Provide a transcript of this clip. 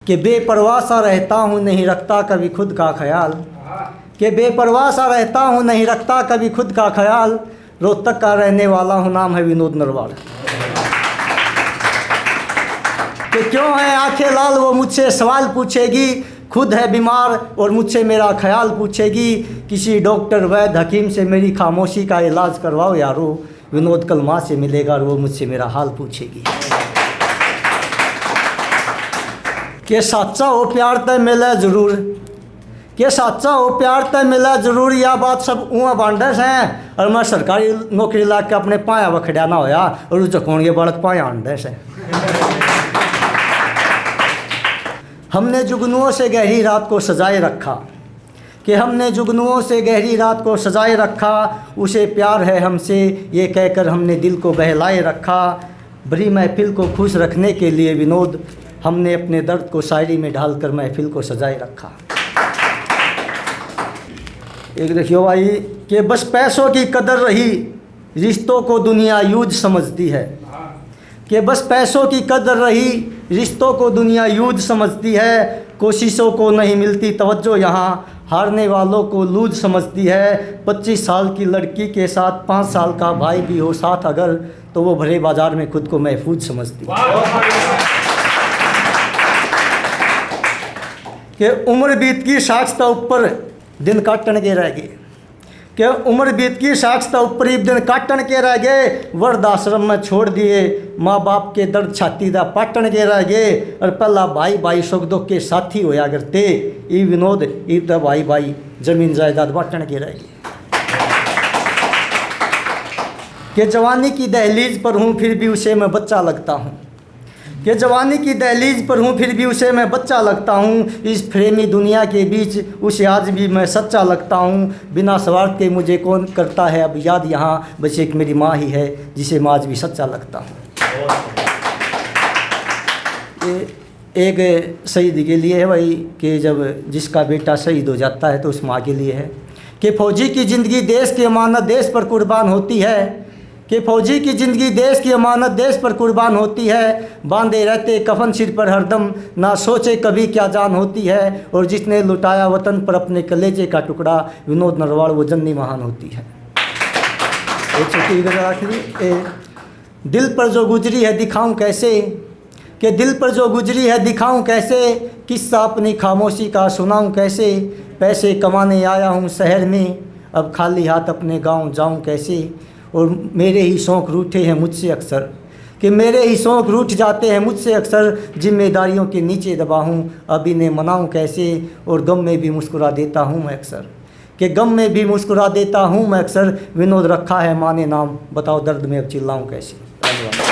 कि बेपरवाह सा रहता हूँ नहीं रखता कभी खुद का ख्याल, कि बेपरवाह सा रहता हूँ नहीं रखता कभी खुद का ख्याल, रोहतक का रहने वाला हूँ, नाम है विनोद नरवाल। कि क्यों है आंखें लाल वो मुझसे सवाल पूछेगी, खुद है बीमार और मुझसे मेरा ख्याल पूछेगी, किसी डॉक्टर वैद्य हकीम से मेरी खामोशी का इलाज करवाओ यारो, विनोद कल माँ से मिलेगा और वो मुझसे मेरा हाल पूछेगी। कि सच्चा हो प्यार तय मिले ज़रूर, कि सच्चा हो प्यार तय मिले ज़रूर, यह बात सब उआ बांडस हैं और मैं सरकारी नौकरी ला के अपने पाया वखड़िया ना होया और उस जखोण के बालक पाया आंडस है। हमने जुगनुओं से गहरी रात को सजाए रखा, कि हमने जुगनुओं से गहरी रात को सजाए रखा, उसे प्यार है हमसे ये कहकर हमने दिल को बहलाए रखा, बड़ी महफिल को खुश रखने के लिए विनोद हमने अपने दर्द को शायरी में ढालकर महफिल को सजाए रखा। एक देखियो भाई कि बस पैसों की कदर रही रिश्तों को दुनिया यूज समझती है, कि बस पैसों की कदर रही रिश्तों को दुनिया यूज समझती है, कोशिशों को नहीं मिलती तवज्जो यहाँ, हारने वालों को लूज समझती है। 25 साल की लड़की के साथ 5 साल का भाई भी हो साथ अगर, तो वो भरे बाजार में खुद को महफूज समझती है। कि उम्र बीत की साक्षता ऊपर दिन काटन के रह गए, कि उम्र बीत की साक्षता ऊपर ही दिन काटन के रह गए, वृद्धाश्रम में छोड़ दिए माँ बाप के दर्द छाती दा पाटन के रह गए, और पहला भाई भाई सुख दुख के साथी होया करते, ई विनोद ई तो भाई भाई जमीन जायदाद बांटन के रह गए। कि जवानी की दहलीज पर हूँ फिर भी उसे मैं बच्चा लगता हूँ, कि जवानी की दहलीज पर हूँ फिर भी उसे मैं बच्चा लगता हूँ, इस फ्रेमी दुनिया के बीच उसे आज भी मैं सच्चा लगता हूँ, बिना स्वार्थ के मुझे कौन करता है अब याद यहाँ, बस एक मेरी माँ ही है जिसे मैं आज भी सच्चा लगता हूँ। एक शहीद के लिए है भाई कि जब जिसका बेटा शहीद हो जाता है तो उस माँ के लिए है, कि फौजी की ज़िंदगी देश की अमानत देश पर कुर्बान होती है, कि फौजी की ज़िंदगी देश की अमानत देश पर कुर्बान होती है, बांधे रहते कफन सिर पर हरदम ना सोचे कभी क्या जान होती है, और जिसने लुटाया वतन पर अपने कलेजे का टुकड़ा, विनोद नरवाल वो जन्नी महान होती है। एक छोटी गज़ल आखिरी, दिल पर जो गुजरी है दिखाऊं कैसे, कि दिल पर जो गुजरी है दिखाऊं कैसे, किस्सा अपनी खामोशी का सुनाऊं कैसे, पैसे कमाने आया हूँ शहर में अब खाली हाथ अपने गाँव जाऊँ कैसे, और मेरे ही शौक़ रूठे हैं मुझसे अक्सर, कि मेरे ही शौक़ रूठ जाते हैं मुझसे अक्सर, जिम्मेदारियों के नीचे दबा हूँ अब इन्हें मनाऊँ कैसे, और गम में भी मुस्कुरा देता हूँ मैं अक्सर, कि गम में भी मुस्कुरा देता हूँ मैं अक्सर, विनोद रखा है माँ ने नाम बताओ दर्द में अब चिल्लाऊँ कैसे। धन्यवाद।